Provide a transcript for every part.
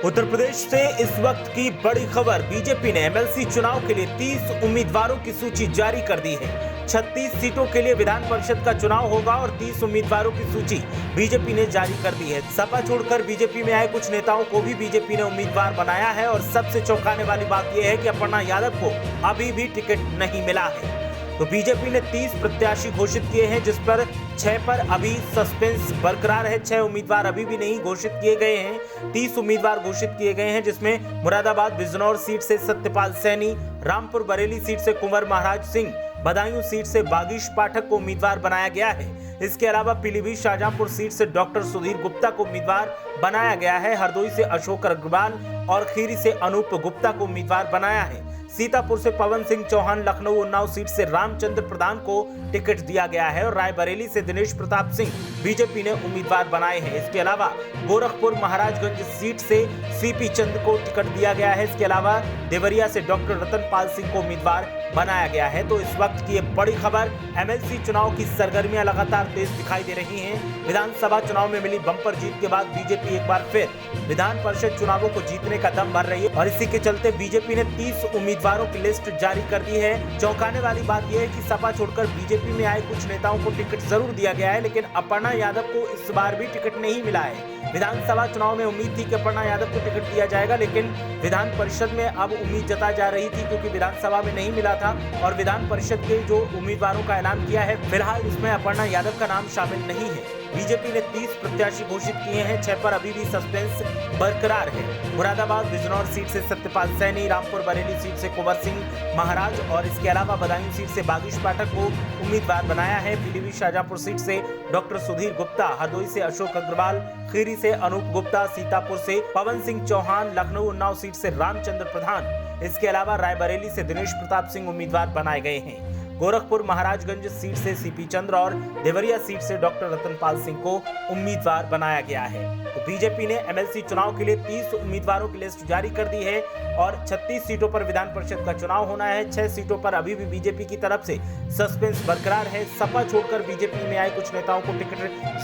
उत्तर प्रदेश से इस वक्त की बड़ी खबर। बीजेपी ने एमएलसी चुनाव के लिए 30 उम्मीदवारों की सूची जारी कर दी है। 36 सीटों के लिए विधान परिषद का चुनाव होगा और 30 उम्मीदवारों की सूची बीजेपी ने जारी कर दी है। सपा छोड़कर बीजेपी में आए कुछ नेताओं को भी बीजेपी ने उम्मीदवार बनाया है और सबसे चौंकाने वाली बात यह है कि अपर्णा यादव को अभी भी टिकट नहीं मिला है। तो बीजेपी ने 30 प्रत्याशी घोषित किए हैं, जिस पर 6 पर अभी सस्पेंस बरकरार है। 6 उम्मीदवार अभी भी नहीं घोषित किए गए हैं। 30 उम्मीदवार घोषित किए गए हैं, जिसमें मुरादाबाद बिजनौर सीट से सत्यपाल सैनी, रामपुर बरेली सीट से कुंवर महाराज सिंह, बदायूं सीट से बागीश पाठक को उम्मीदवार बनाया गया है। इसके अलावा पीलीभीत शाहजहांपुर सीट से डॉक्टर सुधीर गुप्ता को उम्मीदवार बनाया गया है। हरदोई से अशोक अग्रवाल और खीरी से अनूप गुप्ता को उम्मीदवार बनाया है। सीतापुर से पवन सिंह चौहान, लखनऊ उन्नाव सीट से रामचंद्र प्रधान को टिकट दिया गया है और रायबरेली से दिनेश प्रताप सिंह बीजेपी ने उम्मीदवार बनाए हैं। इसके अलावा गोरखपुर महाराजगंज सीट से सीपी चंद को टिकट दिया गया है। इसके अलावा देवरिया से डॉक्टर रतनपाल सिंह को उम्मीदवार बनाया गया है। तो इस वक्त की ये बड़ी खबर, एमएलसी चुनाव की सरगर्मियां लगातार तेज दिखाई दे रही हैं। विधानसभा चुनाव में मिली बम्पर जीत के बाद बीजेपी एक बार फिर विधान परिषद चुनावों को जीतने का दम भर रही है और इसी के चलते बीजेपी ने 30 उम्मीदवारों की लिस्ट जारी कर दी है। चौंकाने वाली बात यह है कि सपा छोड़कर बीजेपी में आए कुछ नेताओं को टिकट जरूर दिया गया है, लेकिन अपर्णा यादव को इस बार भी टिकट नहीं मिला है। विधानसभा चुनाव में उम्मीद थी कि अपर्णा यादव को टिकट दिया जाएगा, लेकिन विधान परिषद में अब उम्मीद जताई जा रही थी, क्योंकि विधानसभा में नहीं मिला था और विधान परिषद के जो उम्मीदवारों का ऐलान किया है, फिलहाल इसमें अपर्णा यादव का नाम शामिल नहीं है। बीजेपी ने 30 प्रत्याशी घोषित किए हैं, 6 पर अभी भी सस्पेंस बरकरार है। मुरादाबाद बिजनौर सीट से सत्यपाल सैनी, रामपुर बरेली सीट से कुंवर सिंह महाराज और इसके अलावा बदायूं सीट से बागीश पाठक को उम्मीदवार बनाया है। पीलीभीत शाहजहांपुर सीट से डॉक्टर सुधीर गुप्ता, हरदोई से अशोक अग्रवाल, खीरी से अनूप गुप्ता, सीतापुर से पवन सिंह चौहान, लखनऊ उन्नाव सीट से रामचंद्र प्रधान, इसके अलावा रायबरेली से दिनेश प्रताप सिंह उम्मीदवार बनाए गए हैं। गोरखपुर महाराजगंज सीट से सीपी चंद्र और देवरिया सीट से डॉक्टर रतनपाल सिंह को उम्मीदवार बनाया गया है। तो बीजेपी ने एमएलसी चुनाव के लिए 30 उम्मीदवारों की लिस्ट जारी कर दी है और 36 सीटों पर विधान परिषद का चुनाव होना है। 6 सीटों पर अभी भी बीजेपी की तरफ से सस्पेंस बरकरार है। सपा छोड़कर बीजेपी में आए कुछ नेताओं को टिकट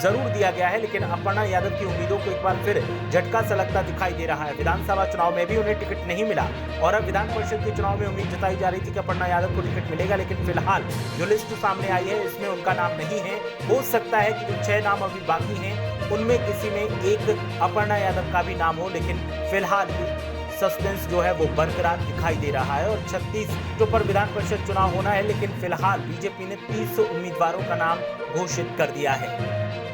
जरूर दिया गया है, लेकिन अपर्णा यादव की उम्मीदों को एक बार फिर झटका सा लगता दिखाई दे रहा है। विधानसभा चुनाव में भी उन्हें टिकट नहीं मिला और अब विधान परिषद के चुनाव में उम्मीद जताई जा रही थी कि अपर्णा यादव को टिकट मिलेगा, लेकिन फिलहाल जो लिस्ट सामने आई है इसमें उनका नाम नहीं है। हो सकता है कि जो 6 नाम अभी बाकी हैं उनमें किसी में एक अपर्णा यादव का भी नाम हो, लेकिन फिलहाल सस्पेंस जो है वो बरकरार दिखाई दे रहा है और 36 सीटों पर विधान परिषद चुनाव होना है, लेकिन फिलहाल बीजेपी ने 30 उम्मीदवारों का नाम घोषित कर दिया है।